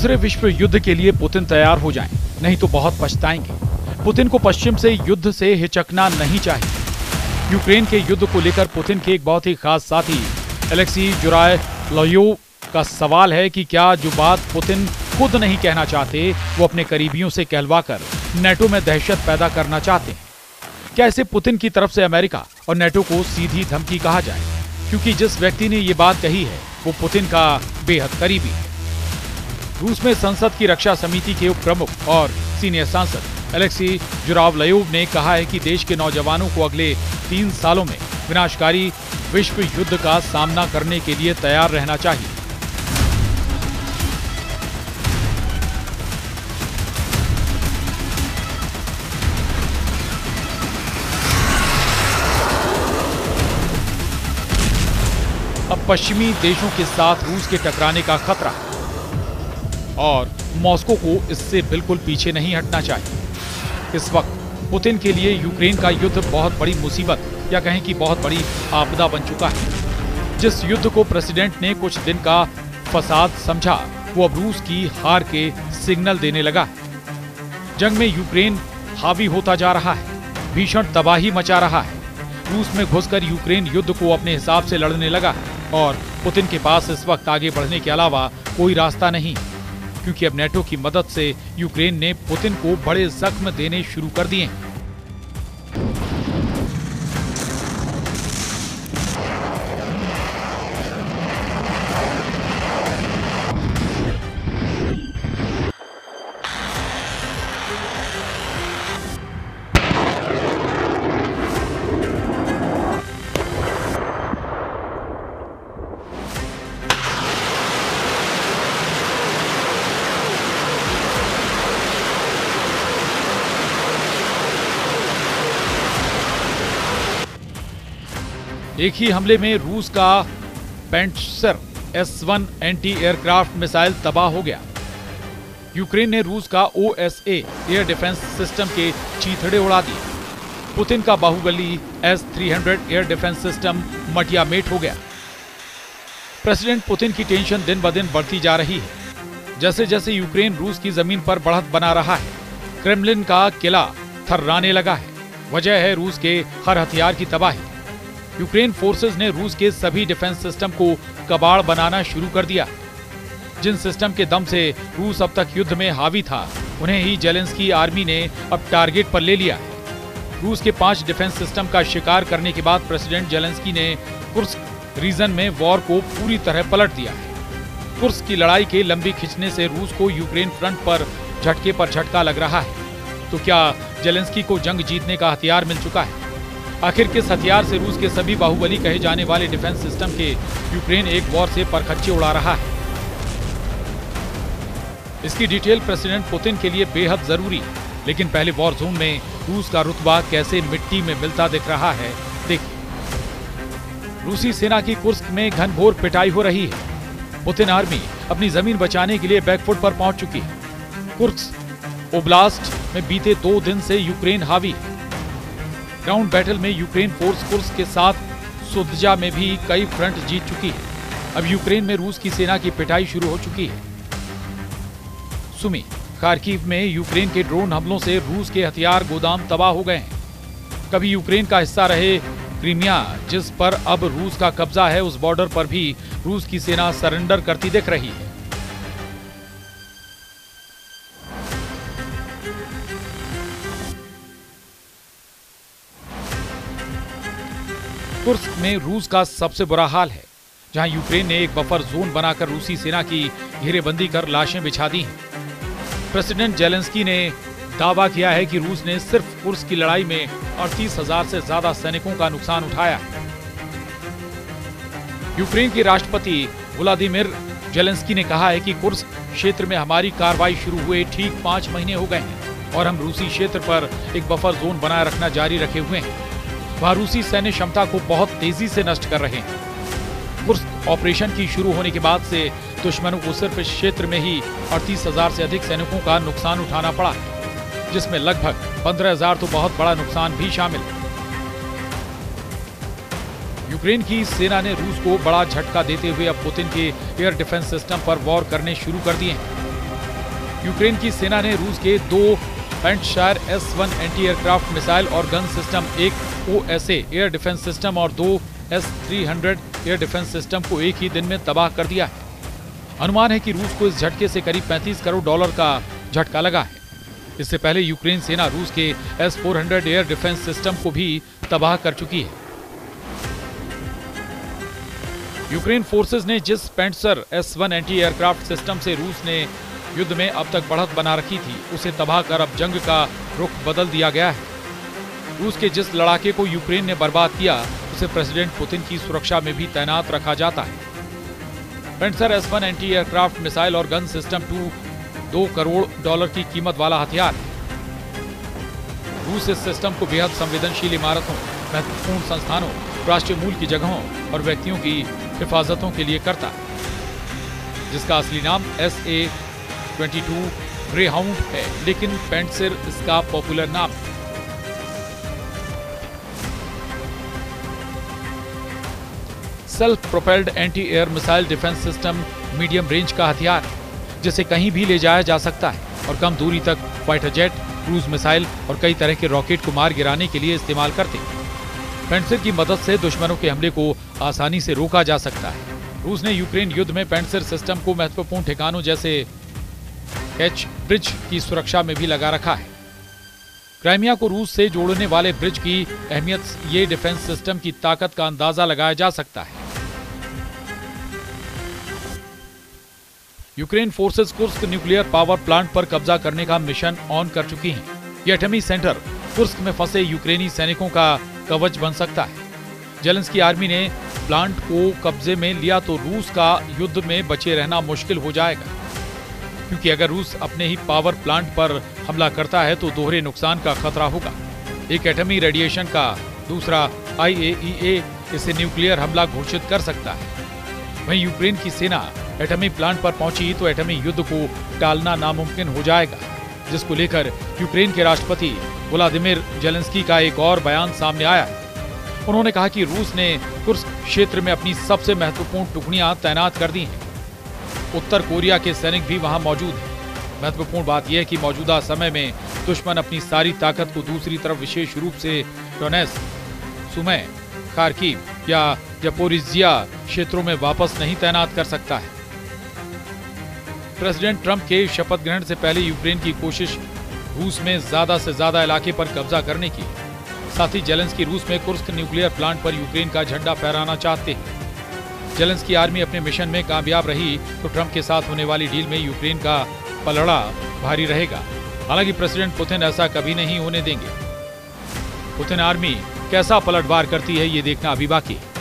दूसरे विश्व युद्ध के लिए पुतिन तैयार हो जाएं, नहीं तो बहुत पछताएंगे। पुतिन को पश्चिम से युद्ध से हिचकना नहीं चाहिए। यूक्रेन के युद्ध को लेकर पुतिन के एक बहुत ही खास साथी एलेक्सी जुरायलोव का सवाल है कि क्या जो बात पुतिन खुद नहीं कहना चाहते वो अपने करीबियों से कहलवाकर नेटो में दहशत पैदा करना चाहते हैं। क्या इसे पुतिन की तरफ से अमेरिका और नेटो को सीधी धमकी कहा जाए, क्योंकि जिस व्यक्ति ने ये बात कही है वो पुतिन का बेहद करीबी है। रूस में संसद की रक्षा समिति के उप प्रमुख और सीनियर सांसद एलेक्सी जुरावलोव ने कहा है कि देश के नौजवानों को अगले 3 सालों में विनाशकारी विश्व युद्ध का सामना करने के लिए तैयार रहना चाहिए। अब पश्चिमी देशों के साथ रूस के टकराने का खतरा है और मॉस्को को इससे बिल्कुल पीछे नहीं हटना चाहिए। इस वक्त पुतिन के लिए यूक्रेन का युद्ध बहुत बड़ी मुसीबत या कहें कि बहुत बड़ी आपदा बन चुका है। जिस युद्ध को प्रेसिडेंट ने कुछ दिन का फसाद समझा वो अब रूस की हार के सिग्नल देने लगा है। जंग में यूक्रेन हावी होता जा रहा है, भीषण तबाही मचा रहा है। रूस में घुसकर यूक्रेन युद्ध को अपने हिसाब से लड़ने लगा है और पुतिन के पास इस वक्त आगे बढ़ने के अलावा कोई रास्ता नहीं, क्योंकि अब नेटो की मदद से यूक्रेन ने पुतिन को बड़े जख्म देने शुरू कर दिए हैं। एक ही हमले में रूस का पेंटसर S-1 एंटी एयरक्राफ्ट मिसाइल तबाह हो गया। यूक्रेन ने रूस का OSA एयर डिफेंस सिस्टम के चीथड़े उड़ा दिए। पुतिन का Baahubali S-300 air defence system मटियामेट हो गया। प्रेसिडेंट पुतिन की टेंशन दिन ब दिन बढ़ती जा रही है। जैसे जैसे यूक्रेन रूस की जमीन पर बढ़त बना रहा है, क्रेमलिन का किला थर्राने लगा है। वजह है रूस के हर हथियार की तबाही। यूक्रेन फोर्सेस ने रूस के सभी डिफेंस सिस्टम को कबाड़ बनाना शुरू कर दिया। जिन सिस्टम के दम से रूस अब तक युद्ध में हावी था, उन्हें ही जेलेंस्की आर्मी ने अब टारगेट पर ले लिया है। रूस के 5 डिफेंस सिस्टम का शिकार करने के बाद प्रेसिडेंट जेलेंस्की ने कुर्स्क रीजन में वॉर को पूरी तरह पलट दिया है। कुर्स्क की लड़ाई के लंबी खिंचने से रूस को यूक्रेन फ्रंट पर झटके पर झटका लग रहा है। तो क्या जेलेंस्की को जंग जीतने का हथियार मिल चुका है? आखिर किस हथियार से रूस के सभी बाहुबली कहे जाने वाले डिफेंस सिस्टम के यूक्रेन एक वॉर से परखच्चे उड़ा रहा है? इसकी डिटेल प्रेसिडेंट पुतिन के लिए बेहद जरूरी है, लेकिन पहले वॉर जोन में रूस का रुतबा कैसे मिट्टी में मिलता दिख रहा है, देखिए। रूसी सेना की कुर्स्क में घनघोर पिटाई हो रही है। पुतिन आर्मी अपनी जमीन बचाने के लिए बैकफुट पर पहुंच चुकी है। कुर्स्क ओब्लास्ट में बीते 2 दिन से यूक्रेन हावी है। ग्राउंड बैटल में यूक्रेन फोर्स कुर्स्क के साथ सुदजा में भी कई फ्रंट जीत चुकी है। अब यूक्रेन में रूस की सेना की पिटाई शुरू हो चुकी है। सुमी, खार्किव में यूक्रेन के ड्रोन हमलों से रूस के हथियार गोदाम तबाह हो गए हैं। कभी यूक्रेन का हिस्सा रहे क्रीमिया, जिस पर अब रूस का कब्जा है, उस बॉर्डर पर भी रूस की सेना सरेंडर करती दिख रही है। कुर्स्क में रूस का सबसे बुरा हाल है, जहां यूक्रेन ने एक बफर जोन बनाकर रूसी सेना की घेरेबंदी कर लाशें बिछा दी हैं। प्रेसिडेंट जेलेंस्की ने दावा किया है कि रूस ने सिर्फ कुर्स्क की लड़ाई में 38,000 से ज्यादा सैनिकों का नुकसान उठाया है। यूक्रेन के राष्ट्रपति व्लादिमीर जेलेंस्की ने कहा है कि कुर्स्क क्षेत्र में हमारी कार्रवाई शुरू हुए ठीक 5 महीने हो गए हैं और हम रूसी क्षेत्र पर एक बफर जोन बनाए रखना जारी रखे हुए हैं। वहां रूसी सैन्य क्षमता को बहुत तेजी से नष्ट कर रहे हैं। कुर्स्क ऑपरेशन की शुरू होने के बाद से दुश्मनों को सिर्फ इस क्षेत्र में ही 38,000 से अधिक सैनिकों का नुकसान उठाना पड़ा, जिसमें लगभग 15,000 तो बहुत बड़ा नुकसान भी शामिल है। यूक्रेन की सेना ने रूस को बड़ा झटका देते हुए अब पुतिन के एयर डिफेंस सिस्टम पर वॉर करने शुरू कर दिए हैं। यूक्रेन की सेना ने रूस के 2 पेंटशायर S-1 एंटी एयरक्राफ्ट मिसाइल और गन सिस्टम, एक OSA एयर डिफेंस सिस्टम और 2 S-300 एयर डिफेंस सिस्टम को एक ही दिन में तबाह कर दिया है। अनुमान है कि रूस को इस झटके से करीब $35 करोड़ का झटका लगा है। इससे पहले यूक्रेन सेना रूस के S-400 एयर डिफेंस सिस्टम को भी तबाह कर चुकी है। यूक्रेन फोर्सेस ने जिस पेंटसर S-1 एंटी एयरक्राफ्ट सिस्टम से रूस ने युद्ध में अब तक बढ़त बना रखी थी, उसे तबाह कर अब जंग का रुख बदल दिया गया है। रूस के जिस लड़ाके को यूक्रेन ने बर्बाद किया, उसे प्रेसिडेंट पुतिन की सुरक्षा में भी तैनात रखा जाता है। पेंटसर S-1 एंटी एयरक्राफ्ट मिसाइल और गन सिस्टम 2 करोड़ की कीमत वाला हथियार है। रूस इस सिस्टम को बेहद संवेदनशील इमारतों, महत्वपूर्ण संस्थानों, राष्ट्रीय मूल की जगहों और व्यक्तियों की हिफाजतों के लिए करता है, जिसका असली नाम SA-22 ग्रेहाउंड है, लेकिन पेंटसर इसका पॉपुलर नाम है। Self propelled anti air missile defence system medium range का हथियार है, जिसे कहीं भी ले जाया जा सकता है और कम दूरी तक फाइटर जेट, क्रूज मिसाइल और कई तरह के रॉकेट को मार गिराने के लिए इस्तेमाल करते हैं। पेंटसर की मदद से दुश्मनों के हमले को आसानी से रोका जा सकता है। रूस ने यूक्रेन युद्ध में पेंटसर सिस्टम को महत्वपूर्ण ठिकानों जैसे कैच ब्रिज की सुरक्षा में भी लगा रखा है। क्राइमिया को रूस से जोड़ने वाले ब्रिज की अहमियत ये डिफेंस सिस्टम की ताकत का अंदाजा लगाया जा सकता है। Ukraine forces Kursk nuclear power plant पर कब्जा करने का मिशन ऑन कर चुकी हैं। यह एटमी सेंटर कुर्स्क में फंसे यूक्रेनी सैनिकों का कवच बन सकता है। जेलेंस्की आर्मी ने प्लांट को कब्जे में लिया तो रूस का युद्ध में बचे रहना मुश्किल हो जाएगा, क्योंकि अगर रूस अपने ही पावर प्लांट पर हमला करता है तो दोहरे नुकसान का खतरा होगा। एक एटमी रेडिएशन का, दूसरा IAEA इसे न्यूक्लियर हमला घोषित कर सकता है। वहीं यूक्रेन की सेना एटमी प्लांट पर पहुंची तो एटमी युद्ध को टालना नामुमकिन हो जाएगा, जिसको लेकर यूक्रेन के राष्ट्रपति व्लादिमीर जेलेंस्की का एक और बयान सामने आया है। उन्होंने कहा कि रूस ने कुर्स्क क्षेत्र में अपनी सबसे महत्वपूर्ण टुकड़ियां तैनात कर दी हैं। उत्तर कोरिया के सैनिक भी वहां मौजूद हैं। महत्वपूर्ण बात यह है कि मौजूदा समय में दुश्मन अपनी सारी ताकत को दूसरी तरफ, विशेष रूप से डोनेत्स्क, सुमी, खार्किव या ज़पोरिज़िया क्षेत्रों में वापस नहीं तैनात कर सकता है। प्रेसिडेंट ट्रंप के शपथ ग्रहण से पहले यूक्रेन की कोशिश रूस में ज्यादा से ज्यादा इलाके पर कब्जा करने की। साथ ही जेलेंस्की रूस में कुर्स्क न्यूक्लियर प्लांट पर यूक्रेन का झंडा फहराना चाहते हैं। जेलेंस्की आर्मी अपने मिशन में कामयाब रही तो ट्रंप के साथ होने वाली डील में यूक्रेन का पलड़ा भारी रहेगा। हालांकि प्रेसिडेंट पुतिन ऐसा कभी नहीं होने देंगे। पुतिन आर्मी कैसा पलटवार करती है, ये देखना अभी बाकी है।